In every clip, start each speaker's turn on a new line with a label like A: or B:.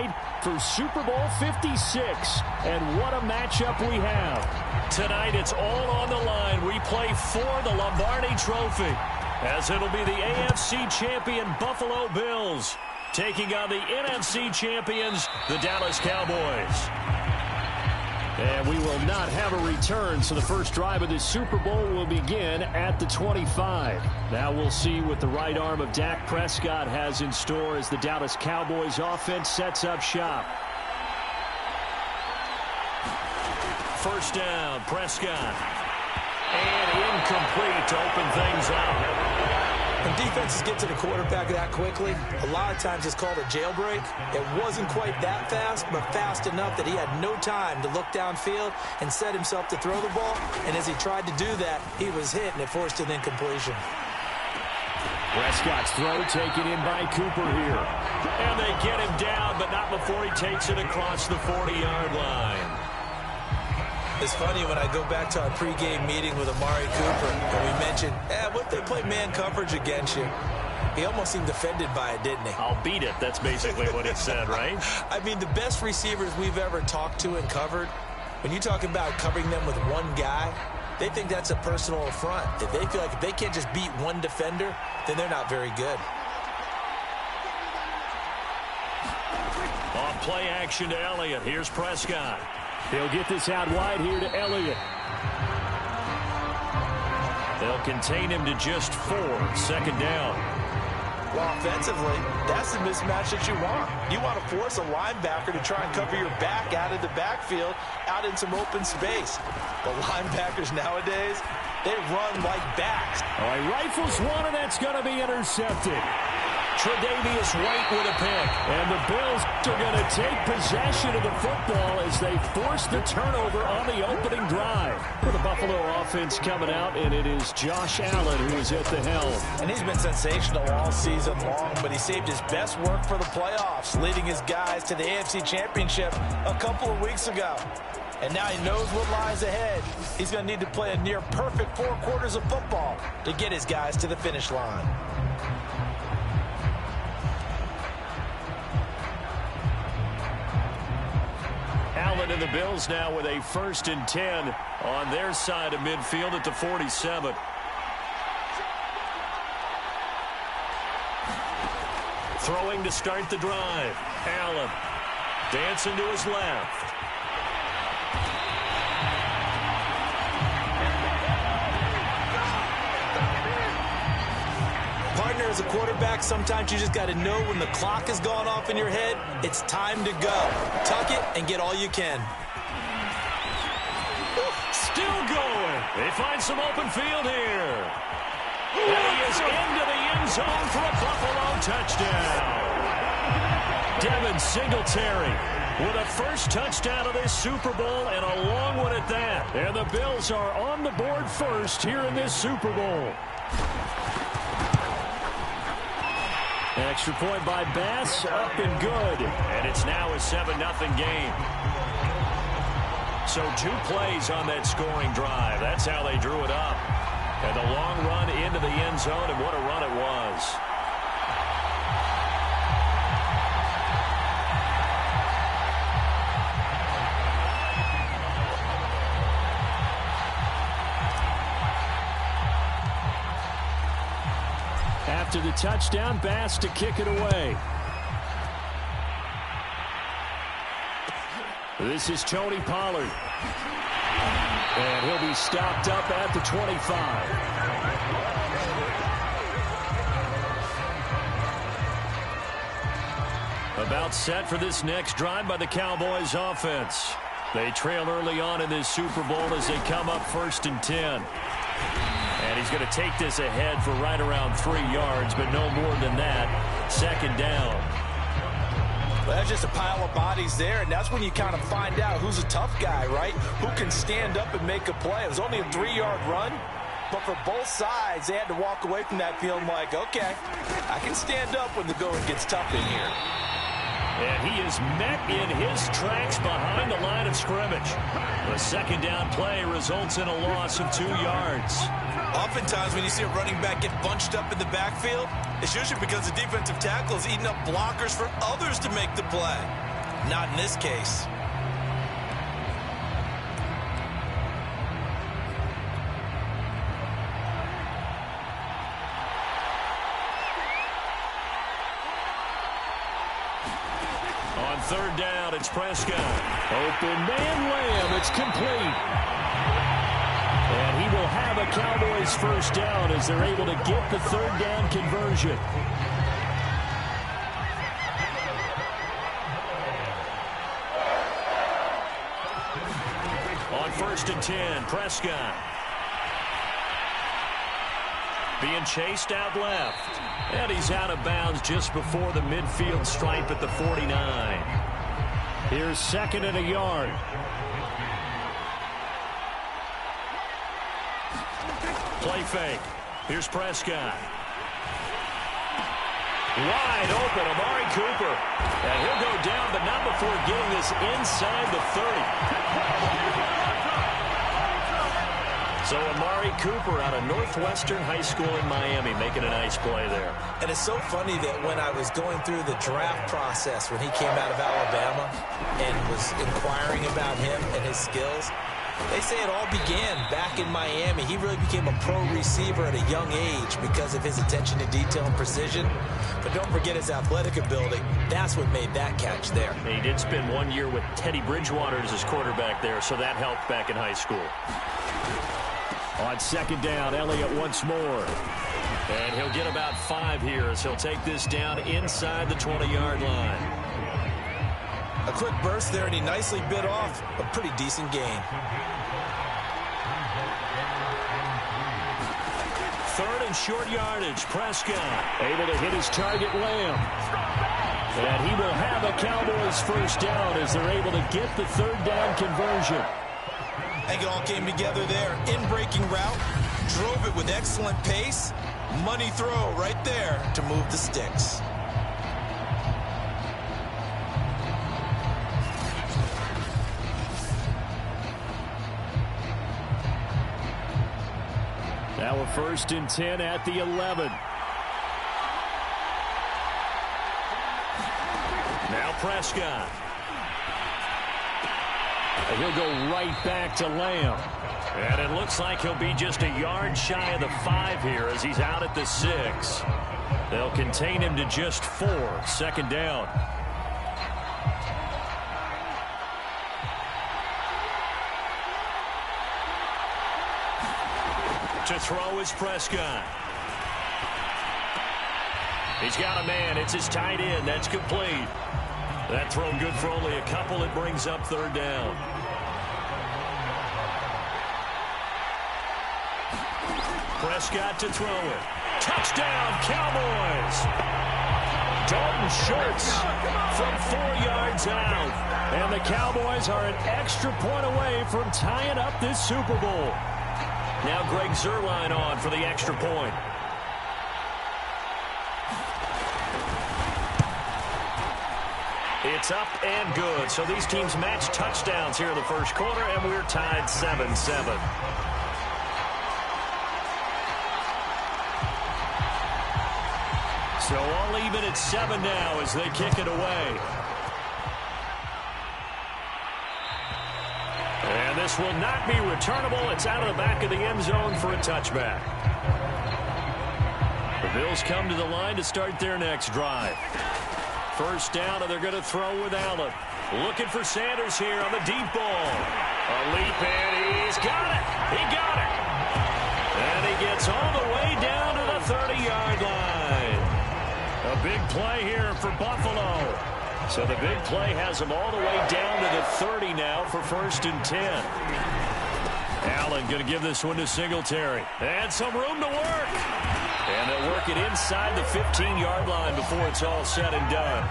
A: tonight for Super Bowl 56. And what a matchup we have. Tonight it's all on the line. We play for the Lombardi Trophy, as it'll be the AFC champion Buffalo Bills taking on the NFC champions, the Dallas Cowboys. And we will not have a return, so the first drive of this Super Bowl will begin at the 25. Now we'll see what the right arm of Dak Prescott has in store as the Dallas Cowboys offense sets up shop. First down, Prescott. And incomplete to open things up.
B: When defenses get to the quarterback that quickly, a lot of times it's called a jailbreak. It wasn't quite that fast, but fast enough that he had no time to look downfield and set himself to throw the ball. And as he tried to do that, he was hit, and it forced an incompletion.
A: Prescott's throw taken in by Cooper here. And they get him down, but not before he takes it across the 40-yard line.
B: It's funny when I go back to our pregame meeting with Amari Cooper, and we mentioned, what if they play man coverage against you? He almost seemed offended by it, didn't he?
A: I'll beat it. That's basically what he said, right?
B: I mean, the best receivers we've ever talked to and covered, when you talk about covering them with one guy, they think that's a personal affront. If they feel like if they can't just beat one defender, then they're not very good.
A: Off play action to Elliott. Here's Prescott. They'll get this out wide here to Elliott. They'll contain him to just 4. Second down.
B: Well, offensively, that's the mismatch that you want. You want to force a linebacker to try and cover your back out of the backfield, out in some open space. The linebackers nowadays, they run like backs.
A: All right, rifles one, and that's going to be intercepted. Tre'Davious White with a pick. And the Bills are going to take possession of the football as they force the turnover on the opening drive. For the Buffalo offense coming out, and it is Josh Allen who is at the helm.
B: And he's been sensational all season long, but he saved his best work for the playoffs, leading his guys to the AFC Championship a couple of weeks ago. And now he knows what lies ahead. He's going to need to play a near-perfect 4 quarters of football to get his guys to the finish line.
A: Allen and the Bills now with a 1st and 10 on their side of midfield at the 47. Throwing to start the drive. Allen dancing to his left.
B: Partner, as a quarterback, sometimes you just got to know when the clock has gone off in your head, it's time to go. Tuck it and get all you can.
A: Still going. They find some open field here. And he is into the end zone for a Buffalo touchdown. Devin Singletary with a first touchdown of this Super Bowl, and a long one at that. And the Bills are on the board first here in this Super Bowl. Extra point by Bass, up and good. And it's now a 7-0 game. So 2 plays on that scoring drive. That's how they drew it up. And the long run into the end zone, and what a run it was. After the touchdown, Bass to kick it away. This is Tony Pollard. And he'll be stopped up at the 25. About set for this next drive by the Cowboys offense. They trail early on in this Super Bowl as they come up 1st and 10. And he's going to take this ahead for right around 3 yards, but no more than that. 2nd down.
B: Well, that's just a pile of bodies there, and that's when you kind of find out who's a tough guy, right? Who can stand up and make a play. It was only a 3-yard run, but for both sides, they had to walk away from that feeling like, okay, I can stand up when the going gets tough in here.
A: And he is met in his tracks behind the line of scrimmage. The 2nd down play results in a loss of 2 yards.
B: Oftentimes when you see a running back get bunched up in the backfield, it's usually because the defensive tackle is eating up blockers for others to make the play. Not in this case.
A: On third down, it's Prescott. Open man, Lamb. It's complete. And he will have a Cowboys first down as they're able to get the third down conversion. On first and 10, Prescott. Being chased out left. And he's out of bounds just before the midfield stripe at the 49. Here's second and a yard. Play fake. Here's Prescott. Wide open, Amari Cooper. And he'll go down, but not before getting this inside the 30. So Amari Cooper out of Northwestern High School in Miami making a nice play there.
B: And it's so funny that when I was going through the draft process when he came out of Alabama and was inquiring about him and his skills, they say it all began back in Miami. He really became a pro receiver at a young age because of his attention to detail and precision. But don't forget his athletic ability. That's what made that catch there.
A: He did spend 1 year with Teddy Bridgewater as his quarterback there, so that helped back in high school. On second down, Elliott once more. And he'll get about 5 here as he'll take this down inside the 20-yard line.
B: A quick burst there, and he nicely bit off a pretty decent gain.
A: Third and short yardage, Prescott. Able to hit his target, Lamb. And he will have a Cowboys first down as they're able to get the third down conversion.
B: I think it all came together there. In-breaking route, drove it with excellent pace. Money throw right there to move the sticks.
A: Now a first and 10 at the 11. Now Prescott. And he'll go right back to Lamb. And it looks like he'll be just a yard shy of the 5 here as he's out at the 6. They'll contain him to just 4. Second down. To throw is Prescott. He's got a man. It's his tight end. That's complete. That throw good for only a couple. It brings up third down. Prescott to throw it. Touchdown, Cowboys. Dalton Schultz from 4 yards out. And the Cowboys are an extra point away from tying up this Super Bowl. Now Greg Zuerlein on for the extra point. It's up and good. So these teams match touchdowns here in the first quarter, and we're tied 7-7. So all even at 7 now as they kick it away. And this will not be returnable. It's out of the back of the end zone for a touchback. The Bills come to the line to start their next drive. First down, and they're going to throw with Allen. Looking for Sanders here on the deep ball. A leap, and he's got it. He got it. And he gets all the way down to the 30-yard line. A big play here for Buffalo. So the big play has him all the way down to the 30 now for first and 10. Allen going to give this one to Singletary. And some room to work. And they'll work it inside the 15-yard line before it's all said and done.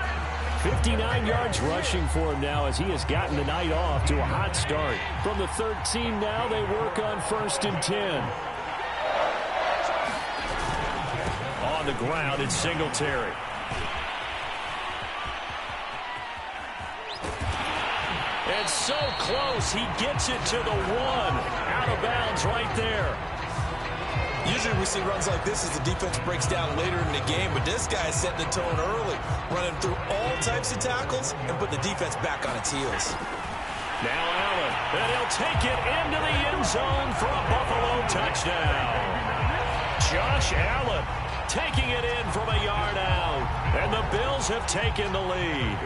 A: 59 yards rushing for him now as he has gotten the night off to a hot start. From the 13 now, they work on first and 10. On the ground, it's Singletary. And so close, he gets it to the 1. Out of bounds right there.
B: Usually we see runs like this as the defense breaks down later in the game, but this guy is setting the tone early, running through all types of tackles and put the defense back on its heels.
A: Now Allen, and he'll take it into the end zone for a Buffalo touchdown. Josh Allen taking it in from a yard out, and the Bills have taken the lead.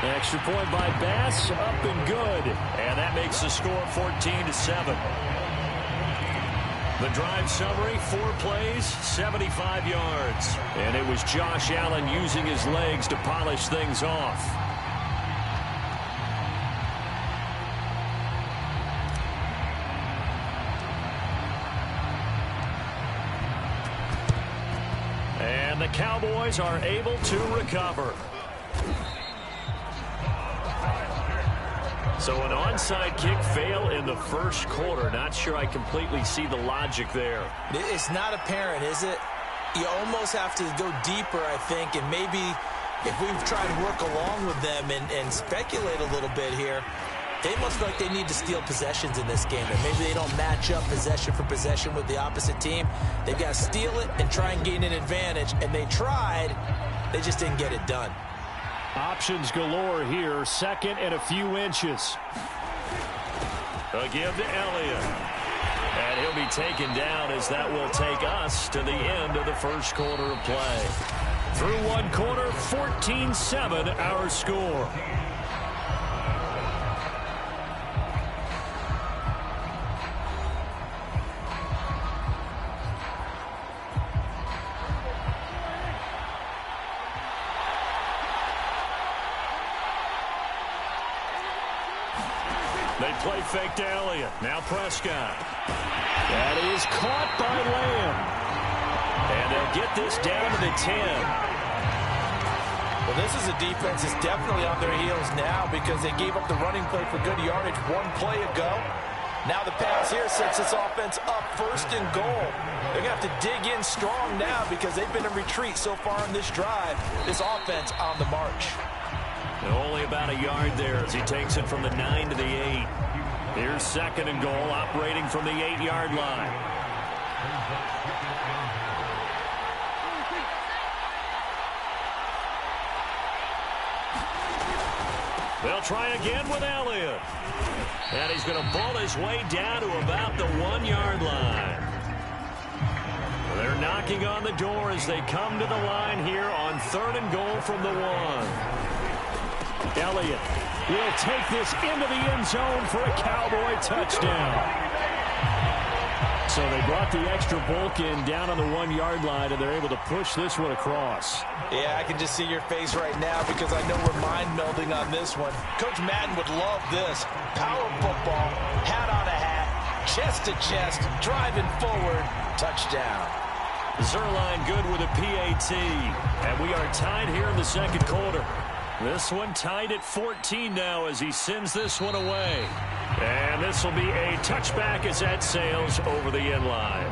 A: Extra point by Bass, up and good. And that makes the score 14-7. The drive summary, 4 plays, 75 yards. And it was Josh Allen using his legs to polish things off. And the Cowboys are able to recover. So an onside kick fail in the first quarter. Not sure I completely see the logic there.
B: It's not apparent, is it? You almost have to go deeper, I think, and maybe if we've tried to work along with them and speculate a little bit here, they must feel like they need to steal possessions in this game, and maybe they don't match up possession for possession with the opposite team. They've got to steal it and try and gain an advantage, and they tried. They just didn't get it done.
A: Options galore here, second and a few inches. A give to Elliott. And he'll be taken down as that will take us to the end of the first quarter of play. Through one quarter, 14-7 our score. They play fake to Elliott. Now Prescott. That is caught by Lamb. And they'll get this down to the 10.
B: Well, this is a defense that's definitely on their heels now because they gave up the running play for good yardage one play ago. Now the pass here sets this offense up first and goal. They're going to have to dig in strong now because they've been in retreat so far in this drive. This offense on the march.
A: And only about a yard there as he takes it from the 9 to the 8. Here's second and goal, operating from the 8-yard line. They'll try again with Elliott. And he's going to ball his way down to about the 1-yard line. They're knocking on the door as they come to the line here on third and goal from the 1. Elliott will take this into the end zone for a Cowboy touchdown. So they brought the extra bulk in down on the 1-yard line, and they're able to push this one across.
B: Yeah, I can just see your face right now because I know we're mind-melding on this one. Coach Madden would love this. Power football, hat on a hat, chest to chest, driving forward, touchdown.
A: Zuerlein good with a PAT, and we are tied here in the second quarter. This one tied at 14 now as he sends this one away. And this will be a touchback as that sails over the end line.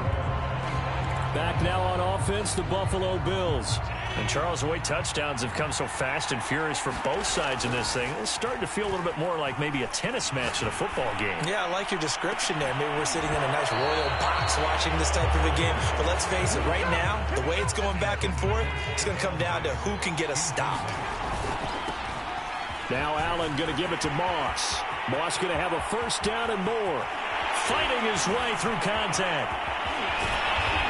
A: Back now on offense, the Buffalo Bills. And Charles, the way touchdowns have come so fast and furious for both sides in this thing, it's starting to feel a little bit more like maybe a tennis match in a football game.
B: Yeah, I like your description there. Maybe we're sitting in a nice royal box watching this type of a game. But let's face it, right now, the way it's going back and forth, it's going to come down to who can get a stop.
A: Now Allen going to give it to Moss. Moss going to have a first down and more. Fighting his way through contact.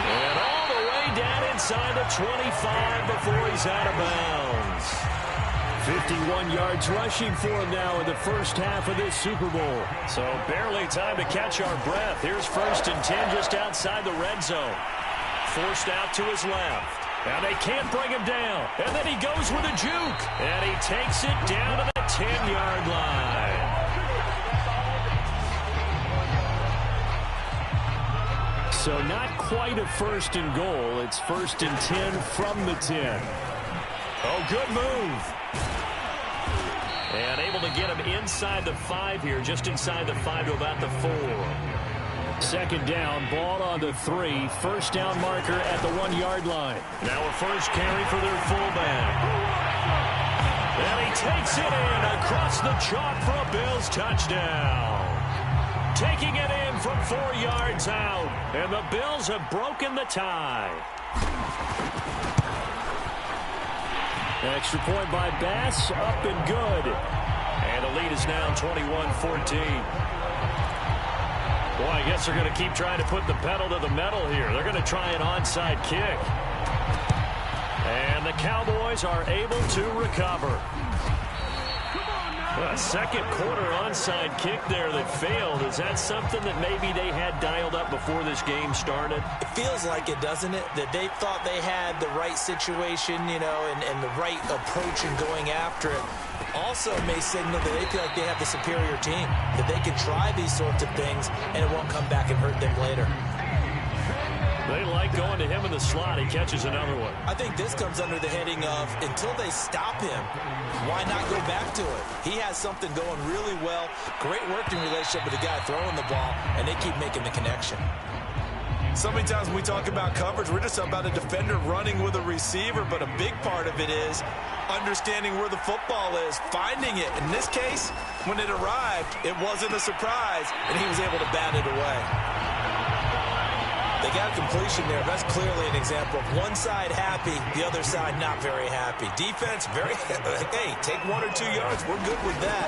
A: And all the way down inside the 25 before he's out of bounds. 51 yards rushing for him now in the first half of this Super Bowl. So barely time to catch our breath. Here's first and 10 just outside the red zone. Forced out to his left. Now they can't bring him down. And then he goes with a juke. And he takes it down to the 10-yard line. So not quite a first and goal. It's first and 10 from the 10. Oh, good move. And able to get him inside the 5 here, just inside the 5 to about the 4. Second down, ball on the 3. First down marker at the 1-yard line. Now a first carry for their fullback. And he takes it in across the chalk for a Bills touchdown. Taking it in from 4 yards out. And the Bills have broken the tie. Extra point by Bass, up and good. And the lead is now 21-14. Boy, I guess they're going to keep trying to put the pedal to the metal here. They're going to try an onside kick. And the Cowboys are able to recover. A second quarter onside kick there that failed. Is that something that maybe they had dialed up before this game started?
B: It feels like it, doesn't it? That they thought they had the right situation, you know, and the right approach in going after it. Also may signal that they feel like they have the superior team, that they can try these sorts of things and it won't come back and hurt them later.
A: They like going to him in the slot. He catches another one.
B: I think this comes under the heading of until they stop him, why not go back to it? He has something going really well, great working relationship with the guy throwing the ball, and they keep making the connection. So many times when we talk about coverage, we're just about a defender running with a receiver, but a big part of it is understanding where the football is, finding it. In this case, when it arrived, it wasn't a surprise, and he was able to bat it away. They got a completion there. That's clearly an example of one side happy, the other side not very happy. Defense, very, hey, take 1 or 2 yards. We're good with that.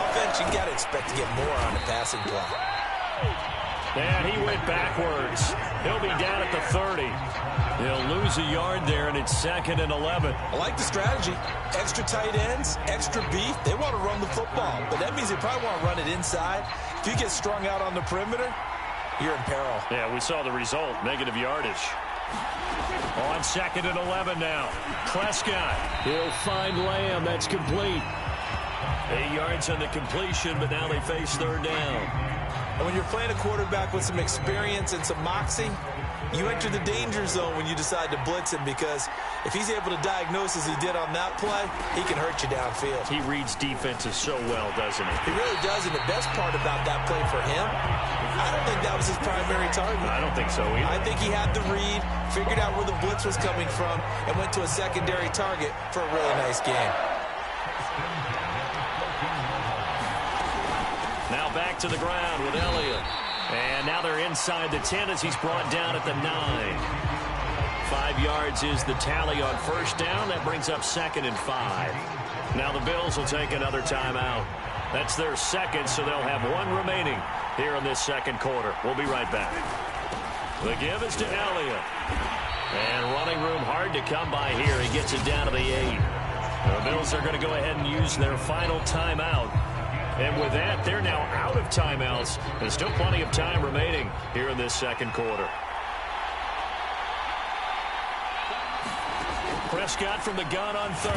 B: Offense, you got to expect to get more on the passing play.
A: And he went backwards. He'll be down at the 30. He'll lose a yard there, and it's 2nd and 11.
B: I like the strategy. Extra tight ends, extra beef. They want to run the football, but that means they probably want to run it inside. If you get strung out on the perimeter, you're in peril.
A: Yeah, we saw the result, negative yardage. On 2nd and 11 now. Prescott. He'll find Lamb. That's complete. 8 yards on the completion, but now they face 3rd down.
B: And when you're playing a quarterback with some experience and some moxie, you enter the danger zone when you decide to blitz him, because if he's able to diagnose as he did on that play, he can hurt you downfield.
A: He reads defenses so well, doesn't he?
B: He really does, and the best part about that play for him, I don't think that was his primary target.
A: I don't think so either.
B: I think he had the read, figured out where the blitz was coming from, and went to a secondary target for a really nice game.
A: Now back to the ground with Elliott. And now they're inside the 10 as he's brought down at the 9. 5 yards is the tally on first down. That brings up 2nd and 5. Now the Bills will take another timeout. That's their second, so they'll have 1 remaining here in this second quarter. We'll be right back. The give is to Elliott. And running room hard to come by here. He gets it down to the 8. The Bills are going to go ahead and use their final timeout. And with that, they're now out of timeouts. There's still plenty of time remaining here in this second quarter. Prescott from the gun on 3rd.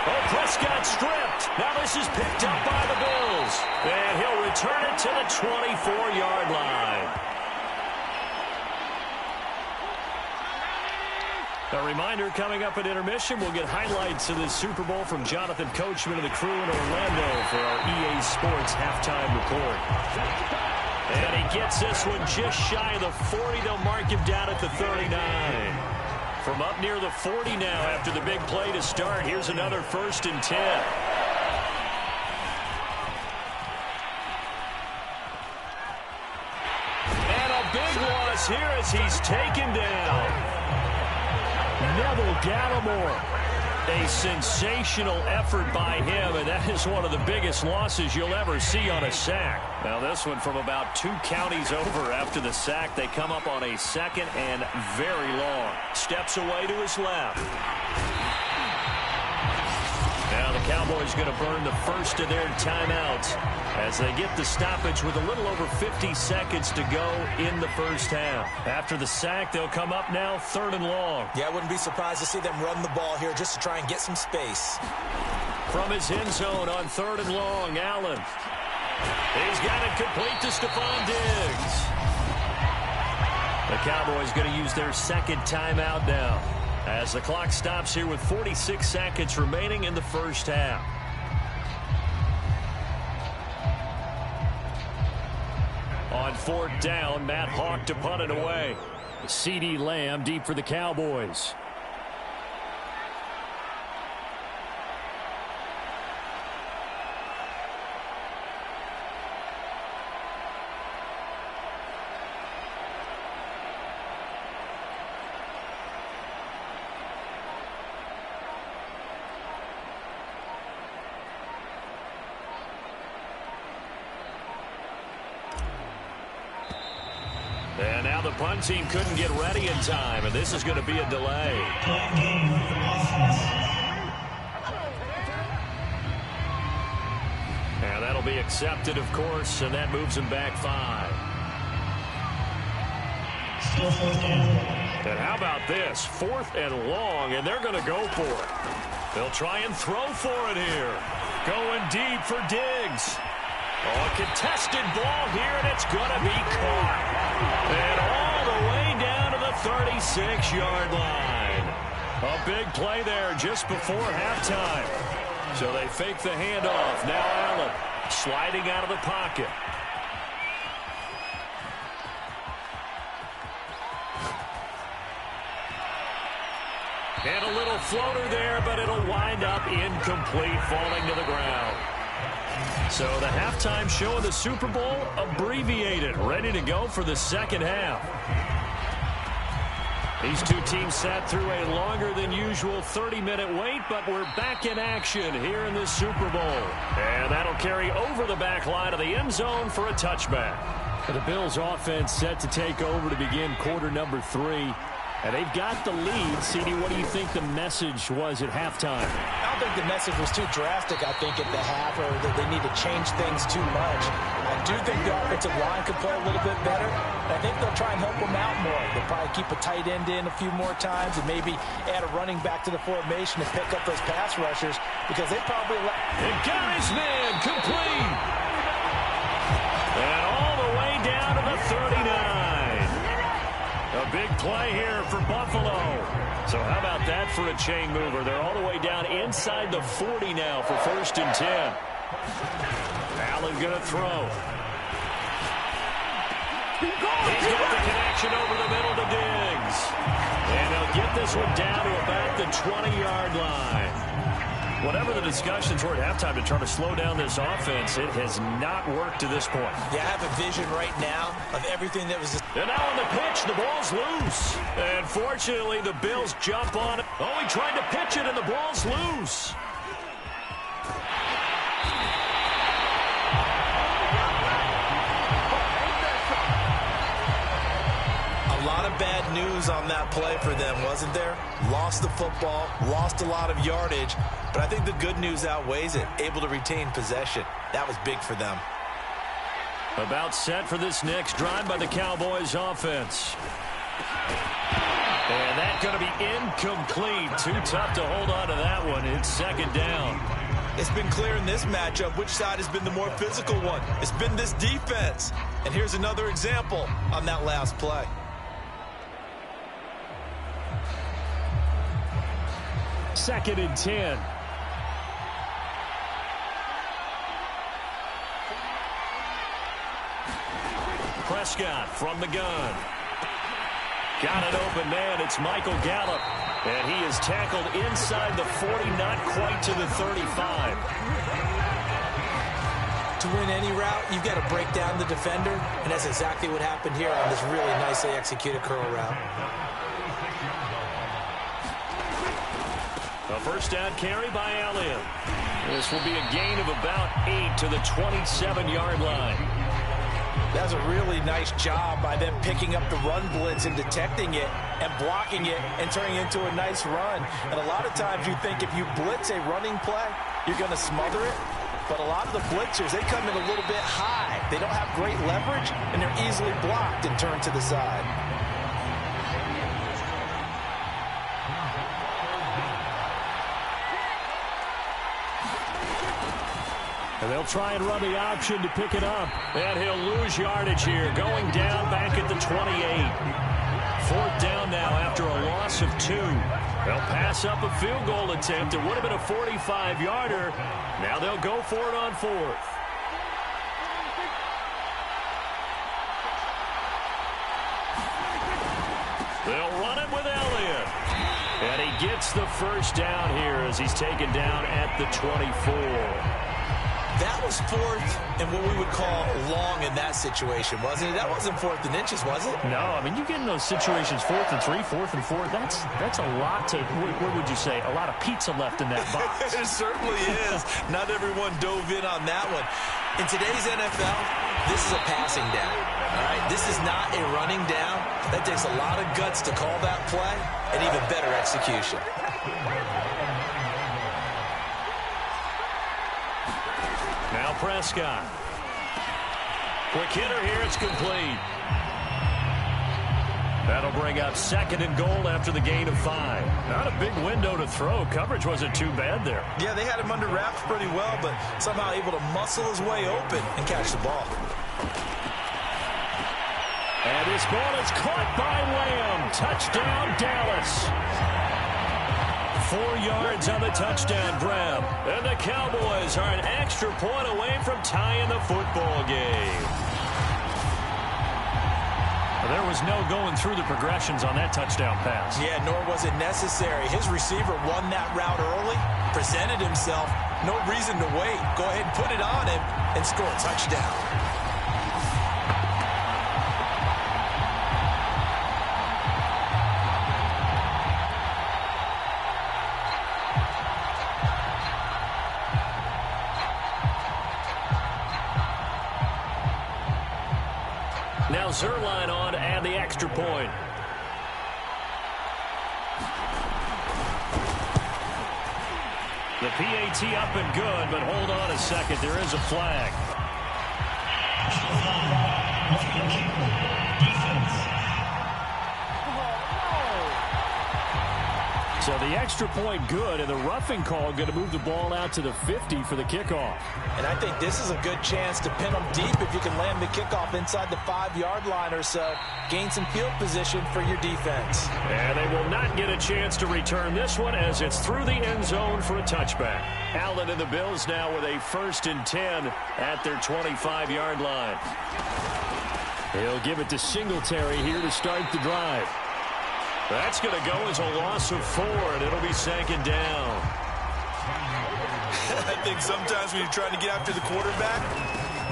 A: Oh, Prescott stripped. Now this is picked up by the Bills. And he'll return it to the 24-yard line. A reminder, coming up at intermission, we'll get highlights of this Super Bowl from Jonathan Coachman and the crew in Orlando for our EA Sports halftime report. And he gets this one just shy of the 40. They'll mark him down at the 39. From up near the 40 now after the big play to start. Here's another 1st and 10. And a big loss here as he's taken down. Neville Gallimore. A sensational effort by him, and that is one of the biggest losses you'll ever see on a sack. Now this one from about 2 counties over after the sack. They come up on a 2nd and very long. Steps away to his left. Now the Cowboys going to burn the first of their timeouts as they get the stoppage with a little over 50 seconds to go in the first half. After the sack, they'll come up now 3rd and long.
B: Yeah, I wouldn't be surprised to see them run the ball here just to try and get some space.
A: From his end zone on 3rd and long, Allen. He's got it complete to Stephon Diggs. The Cowboys going to use their 2nd timeout now as the clock stops here with 46 seconds remaining in the first half. On 4th down. Matt Hawk to punt it away. CeeDee Lamb deep for the Cowboys. And now the punt team couldn't get ready in time, and this is going to be a delay. And that'll be accepted, of course, and that moves him back 5. And how about this? 4th and long, and they're going to go for it. They'll try and throw for it here. Going deep for Diggs. Oh, a contested ball here, and it's going to be caught. And all the way down to the 36-yard line. A big play there just before halftime. So they fake the handoff. Now Allen sliding out of the pocket. And a little floater there, but it'll wind up incomplete, falling to the ground. So the halftime show of the Super Bowl abbreviated, ready to go for the second half. These two teams sat through a longer than usual 30-minute wait, but we're back in action here in the Super Bowl. And that'll carry over the back line of the end zone for a touchback. The Bills offense set to take over to begin quarter number 3. And they've got the lead. CeeDee, what do you think the message was at halftime?
B: I don't think the message was too drastic, I think, at the half, or that they need to change things too much. I do think the offensive line could play a little bit better. I think they'll try and help them out more. They'll probably keep a tight end in a few more times and maybe add a running back to the formation to pick up those pass rushers, because they probably...
A: And got his man complete. And all the way down to the 39. A big play here for Buffalo. So how about that for a chain mover? They're all the way down inside the 40 now for 1st and 10. Allen going to throw. He's got the connection over the middle to Diggs. And they'll get this one down to about the 20-yard line. Whatever the discussions were at halftime to try to slow down this offense, it has not worked to this point.
B: Yeah, I have a vision right now of everything that was...
A: And now on the pitch, the ball's loose. And fortunately, the Bills jump on it. Oh, he tried to pitch it, and the ball's loose.
B: A lot of bad news on that play for them, wasn't there? Lost the football, lost a lot of yardage, but I think the good news outweighs it. Able to retain possession. That was big for them.
A: About set for this next drive by the Cowboys offense. And that's going to be incomplete. Too tough to hold on to that one. It's 2nd down.
B: It's been clear in this matchup which side has been the more physical one. It's been this defense. And here's another example on that last play.
A: Second and 10. Prescott from the gun. Got an open man. It's Michael Gallup. And he is tackled inside the 40, not quite to the 35.
B: To win any route, you've got to break down the defender. And that's exactly what happened here on this really nicely executed curl route.
A: A 1st down carry by Elliott. This will be a gain of about 8 to the 27-yard line.
B: That was a really nice job by them picking up the run blitz and detecting it and blocking it and turning it into a nice run. And a lot of times you think if you blitz a running play, you're going to smother it. But a lot of the blitzers, they come in a little bit high. They don't have great leverage, and they're easily blocked and turned to the side.
A: And they'll try and run the option to pick it up. And he'll lose yardage here, going down back at the 28. 4th down now after a loss of 2. They'll pass up a field goal attempt. It would have been a 45-yarder. Now they'll go for it on 4th. They'll run it with Elliott. And he gets the first down here as he's taken down at the 24.
B: That was fourth and what we would call long in that situation, wasn't it? That wasn't fourth and inches, was it?
A: No, I mean, you get in those situations, 4th and 3, 4th and 4. That's a lot to, what would you say, a lot of pizza left in that box.
B: It certainly is. Not everyone dove in on that one. In today's NFL, this is a passing down. All right, this is not a running down. That takes a lot of guts to call that play and even better execution.
A: Now Prescott. Quick hitter here. It's complete. That'll bring up 2nd and goal after the gain of 5. Not a big window to throw. Coverage wasn't too bad there.
B: Yeah, they had him under wraps pretty well, but somehow able to muscle his way open and catch the ball.
A: And this ball is caught by Lamb. Touchdown, Dallas. 4 yards on the touchdown grab. And the Cowboys are an extra point away from tying the football game. There was no going through the progressions on that touchdown pass.
B: Yeah, nor was it necessary. His receiver won that route early, presented himself. No reason to wait. Go ahead and put it on him and score a touchdown.
A: Now Zuerlein on to add the extra point. The PAT up and good, but hold on a second. There is a flag. So the extra point good, and the roughing call going to move the ball out to the 50 for the kickoff.
B: And I think this is a good chance to pin them deep if you can land the kickoff inside the 5-yard line or so. Gain some field position for your defense.
A: And they will not get a chance to return this one as it's through the end zone for a touchback. Allen and the Bills now with a 1st and 10 at their 25-yard line. He'll give it to Singletary here to start the drive. That's going to go as a loss of 4, and it'll be 2nd down.
B: I think sometimes when you're trying to get after the quarterback,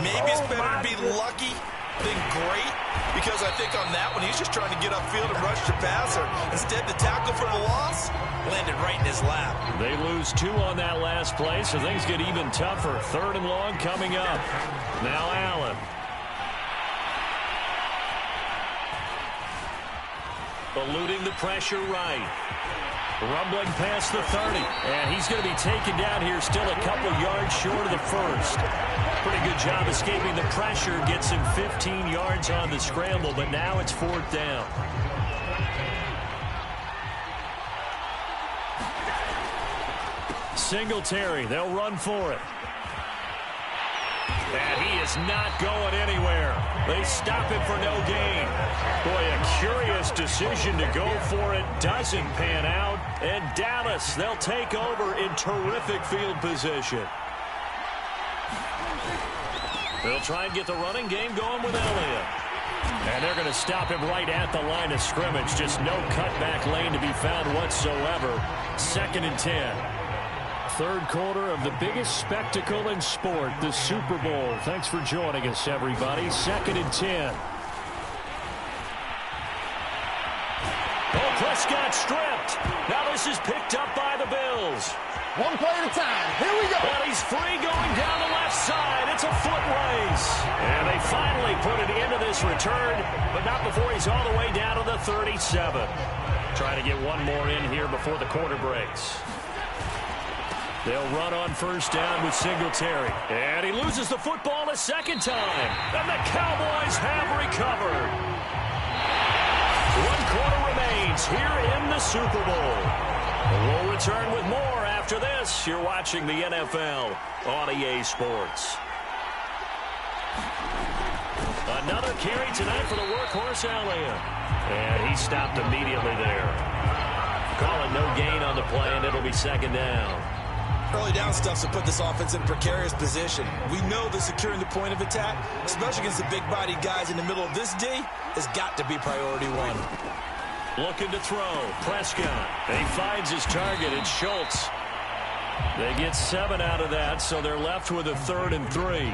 B: maybe it's better to be lucky than great, because I think on that one, he's just trying to get upfield and rush the passer. Instead, the tackle for the loss landed right in his lap.
A: They lose 2 on that last play, so things get even tougher. 3rd and long coming up. Now Allen. Eluding the pressure right. Rumbling past the 30. And he's going to be taken down here still a couple yards short of the 1st. Pretty good job escaping the pressure. Gets him 15 yards on the scramble, but now it's 4th down. Singletary, they'll run for it. And he is not going anywhere. They stop him for no gain. Boy, a curious decision to go for it. Doesn't pan out. And Dallas, they'll take over in terrific field position. They'll try and get the running game going with Elliott. And they're going to stop him right at the line of scrimmage. Just no cutback lane to be found whatsoever. 2nd and 10. 3rd quarter of the biggest spectacle in sport, the Super Bowl. Thanks for joining us, everybody. 2nd and 10. Oh, Prescott stripped. Now this is picked up by the Bills.
C: One play at a time. Here we go.
A: Well, he's free going down the left side. It's a foot race. And they finally put an end to this return, but not before he's all the way down to the 37. Trying to get one more in here before the quarter breaks. They'll run on 1st down with Singletary. And he loses the football a 2nd time. And the Cowboys have recovered. 1 quarter remains here in the Super Bowl. We'll return with more after this. You're watching the NFL on EA Sports. Another carry tonight for the workhorse, Elliott. And he stopped immediately there. Calling no gain on the play, and it'll be 2nd down.
B: Early down stuff to put this offense in a precarious position. We know that securing the point of attack, especially against the big-bodied guys in the middle of this D, has got to be priority 1.
A: Looking to throw. Prescott. He finds his target. It's Schultz. They get 7 out of that, so they're left with a 3rd and 3.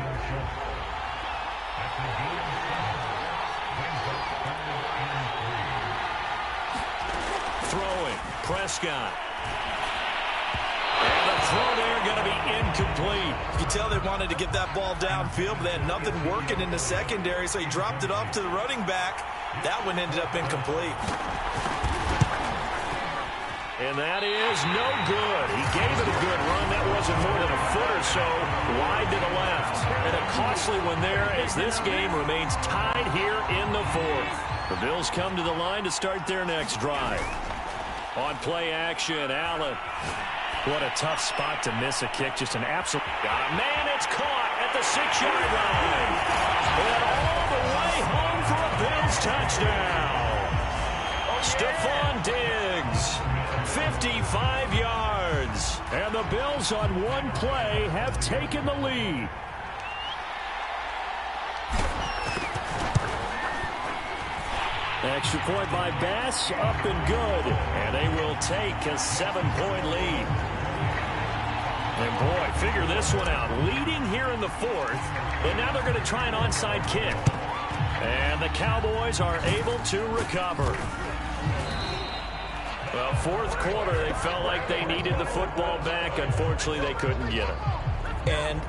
A: Throwing. Prescott. And the throw there going to be incomplete.
B: You can tell they wanted to get that ball downfield, but they had nothing working in the secondary, so he dropped it off to the running back. That one ended up incomplete.
A: And that is no good. He gave it a good run. That wasn't more than a foot or so wide to the left. And a costly one there as this game remains tied here in the 4th. The Bills come to the line to start their next drive. On play action, Allen. What a tough spot to miss a kick. Just an absolute... Man, it's caught at the 6-yard line. And all the way home for a Bills touchdown. Stephon Diggs. 55 yards. And the Bills on one play have taken the lead. Extra point by Bass, up and good. And they will take a 7-point lead. And boy, figure this one out. Leading here in the 4th. And now they're going to try an onside kick. And the Cowboys are able to recover. Well, 4th quarter, they felt like they needed the football back. Unfortunately, they couldn't get it.
B: And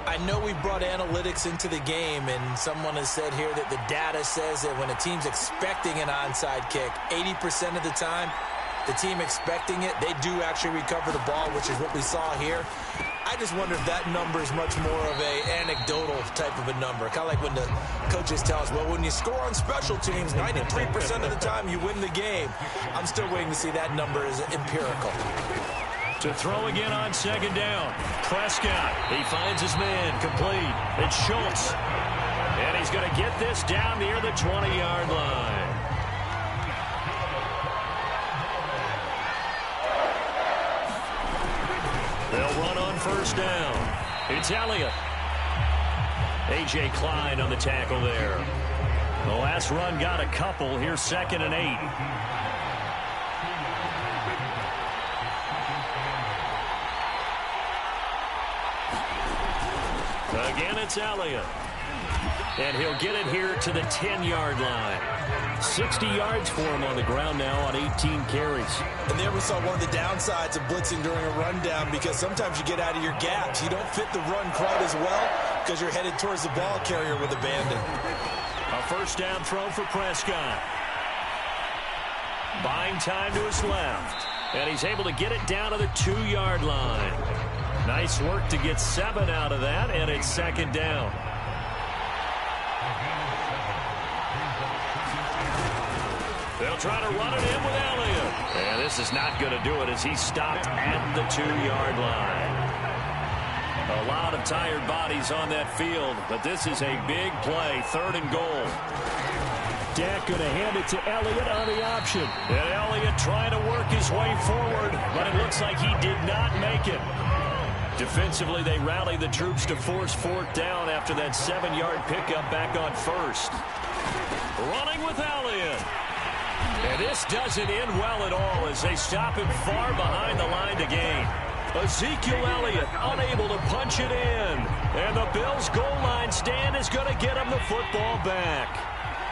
B: I know we brought analytics into the game, and someone has said here that the data says that when a team's expecting an onside kick, 80% of the time, the team expecting it, they do actually recover the ball, which is what we saw here. I just wonder if that number is much more of a anecdotal type of a number. Kind of like when the coaches tell us, well, when you score on special teams, 93% of the time you win the game. I'm still waiting to see that number is empirical.
A: To throw again on 2nd down. Prescott, he finds his man, complete. It's Schultz. And he's going to get this down near the 20-yard line. They'll run on 1st down. It's Elliott. A.J. Klein on the tackle there. The last run got a couple. Here's 2nd and 8. Again, it's Elliott. And he'll get it here to the 10-yard line. 60 yards for him on the ground now on 18 carries.
B: And there we saw one of the downsides of blitzing during a rundown, because sometimes you get out of your gaps. You don't fit the run quite as well because you're headed towards the ball carrier with abandon.
A: A 1st down throw for Prescott. Buying time to his left. And he's able to get it down to the 2-yard line. Nice work to get 7 out of that, and it's 2nd down. They'll try to run it in with Elliott. And this is not going to do it as he's stopped at the 2-yard line. A lot of tired bodies on that field, but this is a big play, 3rd and goal. Dak going to hand it to Elliott on the option. And Elliott trying to work his way forward, but it looks like he did not make it. Defensively, they rally the troops to force 4th down after that 7-yard pickup back on 1st. Running with Elliott. And this doesn't end well at all as they stop him far behind the line to gain. Ezekiel Elliott unable to punch it in. And the Bills' goal line stand is going to get him the football back.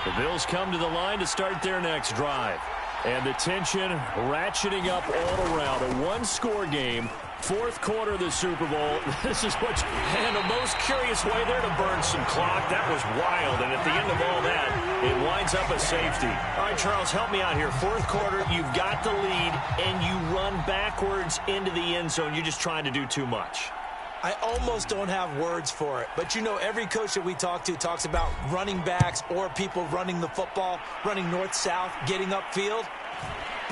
A: The Bills come to the line to start their next drive. And the tension ratcheting up all around. A 1-score game. 4th quarter of the Super Bowl. This is what, and the most curious way there to burn some clock. That was wild. And at the end of all that, it winds up a safety. All right, Charles, help me out here. 4th quarter, you've got the lead, and you run backwards into the end zone. You're just trying to do too much.
B: I almost don't have words for it. But, you know, every coach that we talk to talks about running backs or people running the football, running north-south, getting upfield.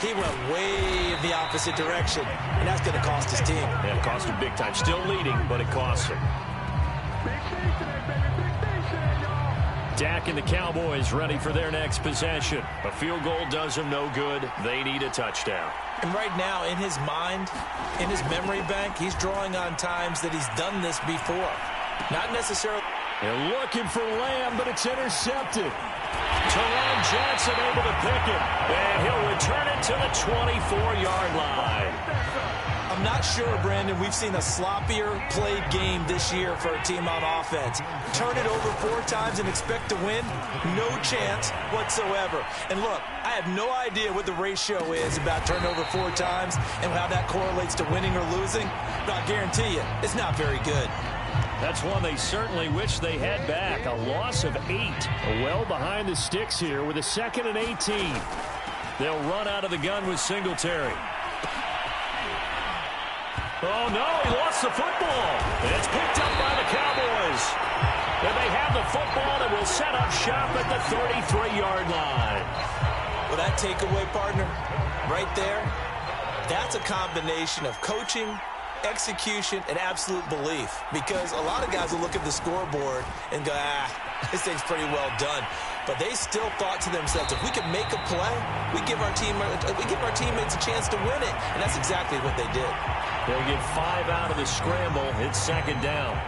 B: He went way in the opposite direction, and that's going to cost his team.
A: Yeah, it cost him big time. Still leading, but it costs him. Dak and the Cowboys ready for their next possession. A field goal does them no good. They need a touchdown.
B: And right now, in his mind, in his memory bank, he's drawing on times that he's done this before. Not necessarily.
A: They're looking for Lamb, but it's intercepted. Teron Johnson able to pick it, and he'll return it to the 24-yard line.
B: I'm not sure, Brandon, we've seen a sloppier played game this year for a team on offense. Turn it over 4 times and expect to win? No chance whatsoever. And look, I have no idea what the ratio is about turnover 4 times and how that correlates to winning or losing, but I guarantee you, it's not very good.
A: That's one they certainly wish they had back. A loss of 8. Well behind the sticks here with a 2nd and 18. They'll run out of the gun with Singletary. Oh, no, he lost the football. And it's picked up by the Cowboys. And they have the football and will set up shop at the 33-yard line.
B: Well, that takeaway, partner, right there, that's a combination of coaching, execution, and absolute belief. Because a lot of guys will look at the scoreboard and go, this thing's pretty well done. But they still thought to themselves, if we can make a play, we give our teammates a chance to win it. And that's exactly what they did.
A: They'll get 5 out of the scramble. It's 2nd down.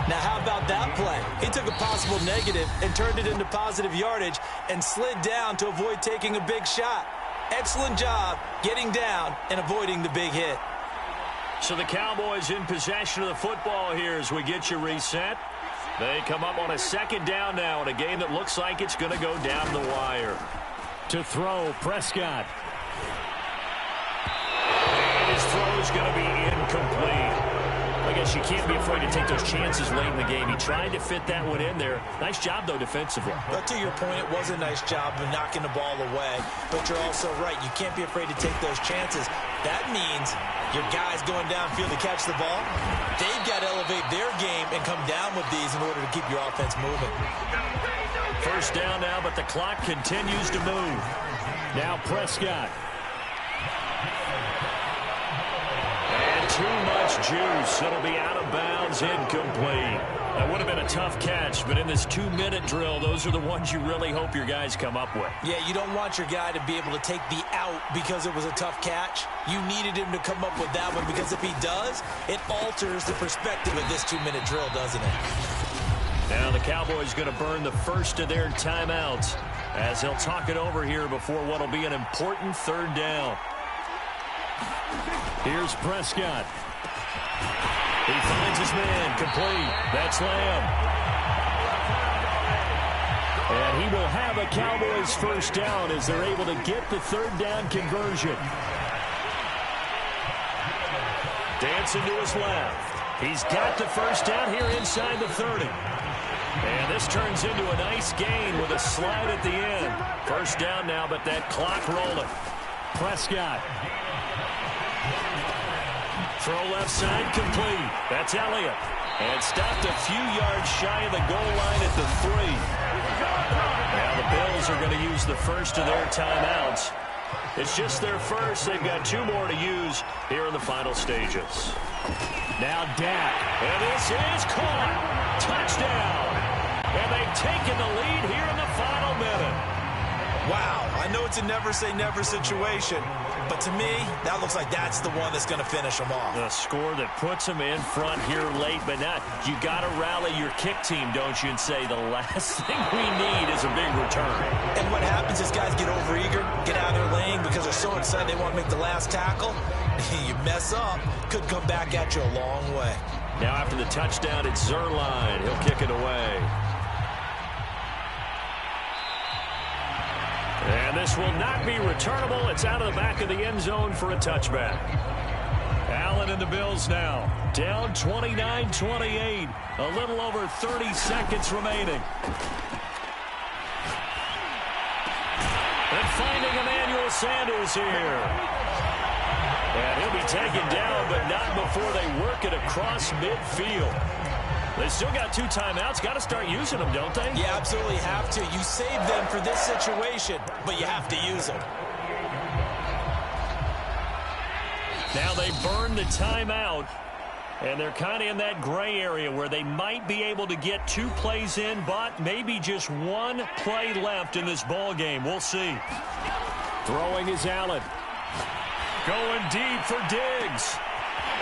B: Now, how about that play? He took a possible negative and turned it into positive yardage and slid down to avoid taking a big shot. Excellent job getting down and avoiding the big hit.
A: So the Cowboys in possession of the football here as we get you reset. They come up on a 2nd down now in a game that looks like it's going to go down the wire. To throw, Prescott. And his throw is going to be incomplete. I guess you can't be afraid to take those chances late in the game. He tried to fit that one in there. Nice job, though, defensively.
B: But to your point, it was a nice job of knocking the ball away. But you're also right. You can't be afraid to take those chances. That means your guys going downfield to catch the ball, they've got to elevate their game and come down with these in order to keep your offense moving.
A: 1st down now, but the clock continues to move. Now Prescott. Too much juice. It'll be out of bounds, incomplete. That would have been a tough catch, but in this 2-minute drill, those are the ones you really hope your guys come up with.
B: Yeah, you don't want your guy to be able to take the out because it was a tough catch. You needed him to come up with that one because if he does, it alters the perspective of this 2-minute drill, doesn't it?
A: Now the Cowboys going to burn the first of their timeouts as they'll talk it over here before what will be an important 3rd down. Here's Prescott. He finds his man, complete. That's Lamb. And he will have a Cowboys 1st down as they're able to get the 3rd down conversion. Dancing to his left. He's got the 1st down here inside the 30. And this turns into a nice gain with a slide at the end. 1st down now, but that clock rolling. Prescott. Throw left side, complete. That's Elliott. And stopped a few yards shy of the goal line at the 3. Now the Bills are going to use the first of their timeouts. It's just their first. They've got 2 more to use here in the final stages. Now Dak. And this is caught. Touchdown. And they've taken the lead here in the final minute.
B: Wow, I know it's a never-say-never situation, but to me, that looks like that's the one that's going to finish them off.
A: The score that puts them in front here late, but not. You got to rally your kick team, don't you, and say the last thing we need is a big return.
B: And what happens is guys get overeager, get out of their lane because they're so excited they want to make the last tackle. You mess up, could come back at you a long way.
A: Now after the touchdown, it's Zuerlein. He'll kick it away. And this will not be returnable. It's out of the back of the end zone for a touchback. Allen and the Bills now. Down 29-28. A little over 30 seconds remaining. And finding Emmanuel Sanders here. And he'll be taken down, but not before they work it across midfield. They still got 2 timeouts. Got to start using them, don't they?
B: You absolutely have to. You save them for this situation, but you have to use them.
A: Now they burn the timeout, and they're kind of in that gray area where they might be able to get 2 plays in, but maybe just 1 play left in this ball game. We'll see. Throwing is Allen. Going deep for Diggs.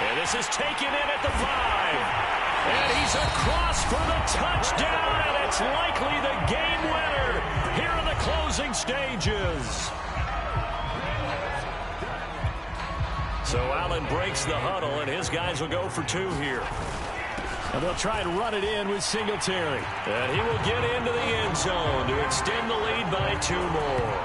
A: And this is taken in at the 5. And he's across for the touchdown, and it's likely the game winner. here in the closing stages. So Allen breaks the huddle, and his guys will go for 2 here. And they'll try and run it in with Singletary. And he will get into the end zone to extend the lead by 2 more.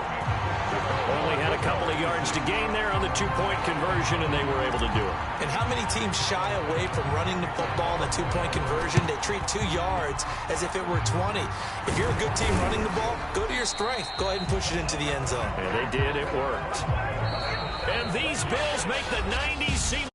A: Only had a couple of yards to gain there on the 2-point conversion, and they were able to do it.
B: And how many teams shy away from running the football in a 2-point conversion? They treat 2 yards as if it were 20. If you're a good team running the ball, go to your strength. Go ahead and push it into the end zone.
A: And they did. It worked. And these Bills make the 90s seem